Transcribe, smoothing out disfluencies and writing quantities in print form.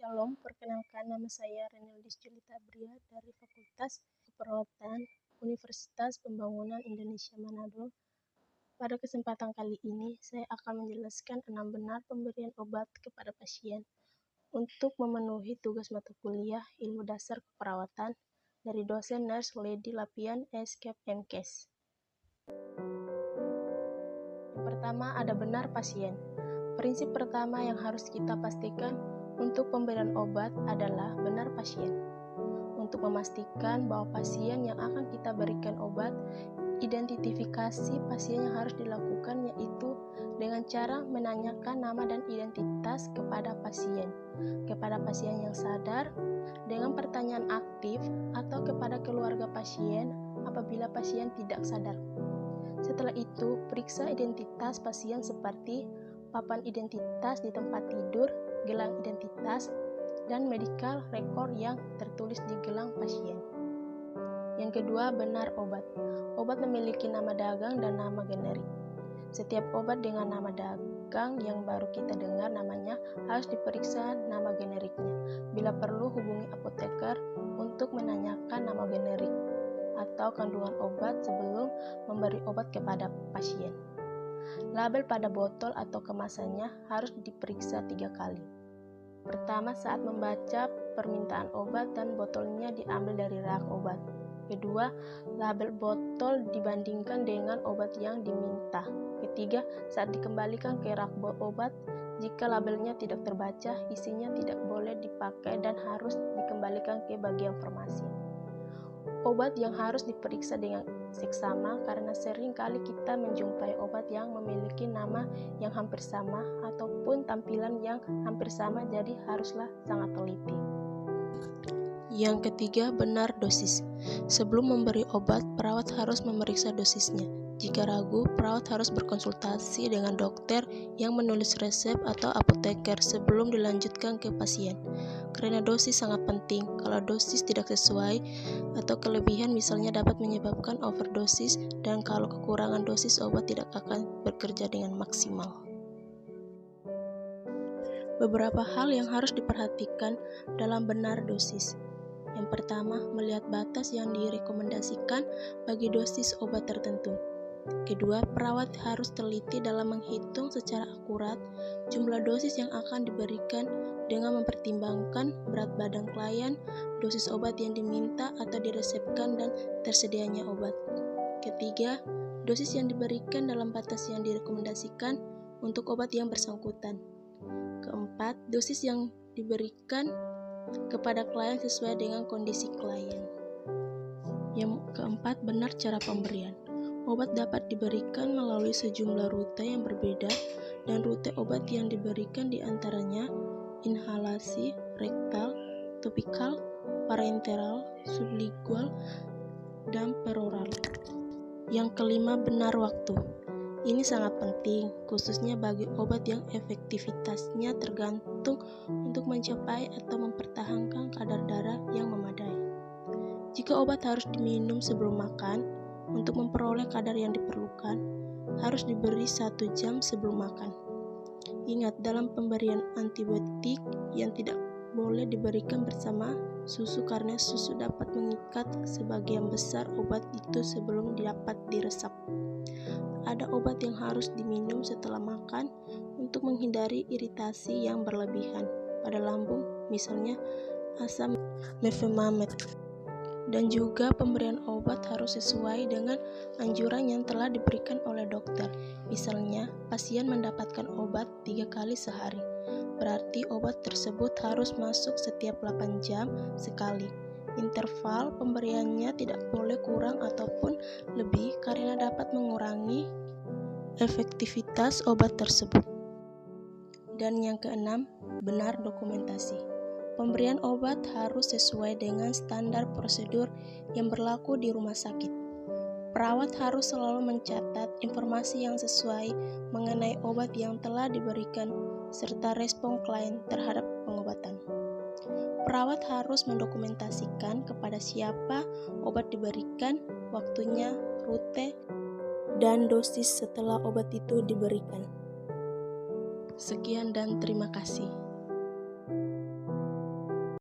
Shalom, perkenalkan nama saya Reneldis Julita Bria dari Fakultas Keperawatan Universitas Pembangunan Indonesia Manado. Pada kesempatan kali ini, saya akan menjelaskan 6 benar pemberian obat kepada pasien untuk memenuhi tugas mata kuliah Ilmu Dasar Keperawatan dari dosen Nurse Lady Lapian Escape MKes. Yang pertama, ada benar pasien. Prinsip pertama yang harus kita pastikan untuk pemberian obat adalah benar pasien. Untuk memastikan bahwa pasien yang akan kita berikan obat, identifikasi pasien yang harus dilakukan yaitu dengan cara menanyakan nama dan identitas kepada pasien yang sadar, dengan pertanyaan aktif atau kepada keluarga pasien apabila pasien tidak sadar. Setelah itu, periksa identitas pasien seperti papan identitas di tempat tidur, gelang identitas, dan medical record yang tertulis di gelang pasien. Yang kedua, benar obat. Obat memiliki nama dagang dan nama generik. Setiap obat dengan nama dagang yang baru kita dengar namanya harus diperiksa nama generiknya. Bila perlu, hubungi apoteker untuk menanyakan nama generik atau kandungan obat sebelum memberi obat kepada pasien. Label pada botol atau kemasannya harus diperiksa 3 kali. Pertama, saat membaca permintaan obat dan botolnya diambil dari rak obat. Kedua, label botol dibandingkan dengan obat yang diminta. Ketiga, saat dikembalikan ke rak obat, jika labelnya tidak terbaca, isinya tidak boleh dipakai dan harus dikembalikan ke bagian farmasi. Obat yang harus diperiksa dengan seksama karena sering kali kita menjumpai obat yang memiliki nama yang hampir sama ataupun tampilan yang hampir sama, jadi haruslah sangat teliti. Yang ketiga, benar dosis. Sebelum memberi obat, perawat harus memeriksa dosisnya. Jika ragu, perawat harus berkonsultasi dengan dokter yang menulis resep atau apoteker sebelum dilanjutkan ke pasien. Karena dosis sangat penting, kalau dosis tidak sesuai atau kelebihan misalnya dapat menyebabkan overdosis, dan kalau kekurangan dosis obat tidak akan bekerja dengan maksimal. Beberapa hal yang harus diperhatikan dalam benar dosis. Yang pertama, melihat batas yang direkomendasikan bagi dosis obat tertentu. Kedua, perawat harus teliti dalam menghitung secara akurat jumlah dosis yang akan diberikan dengan mempertimbangkan berat badan klien, dosis obat yang diminta atau diresepkan, dan tersedianya obat. Ketiga, dosis yang diberikan dalam batas yang direkomendasikan untuk obat yang bersangkutan. Keempat, dosis yang diberikan kepada klien sesuai dengan kondisi klien. Yang keempat, benar cara pemberian. Obat dapat diberikan melalui sejumlah rute yang berbeda, dan rute obat yang diberikan diantaranya inhalasi, rektal, topikal, parenteral, sublingual, dan peroral. Yang kelima, benar waktu. Ini sangat penting, khususnya bagi obat yang efektivitasnya tergantung untuk mencapai atau mempertahankan kadar darah yang memadai. Jika obat harus diminum sebelum makan, untuk memperoleh kadar yang diperlukan, harus diberi 1 jam sebelum makan. Ingat, dalam pemberian antibiotik yang tidak boleh diberikan bersama susu karena susu dapat mengikat sebagian besar obat itu sebelum dapat diresap. Ada obat yang harus diminum setelah makan untuk menghindari iritasi yang berlebihan pada lambung, misalnya asam mefenamic. Dan juga pemberian obat harus sesuai dengan anjuran yang telah diberikan oleh dokter. Misalnya, pasien mendapatkan obat 3 kali sehari. Berarti obat tersebut harus masuk setiap 8 jam sekali. Interval pemberiannya tidak boleh kurang ataupun lebih karena dapat mengurangi efektivitas obat tersebut. Dan yang keenam, benar dokumentasi. Pemberian obat harus sesuai dengan standar prosedur yang berlaku di rumah sakit. Perawat harus selalu mencatat informasi yang sesuai mengenai obat yang telah diberikan serta respon klien terhadap pengobatan. Perawat harus mendokumentasikan kepada siapa obat diberikan, waktunya, rute, dan dosis setelah obat itu diberikan. Sekian dan terima kasih.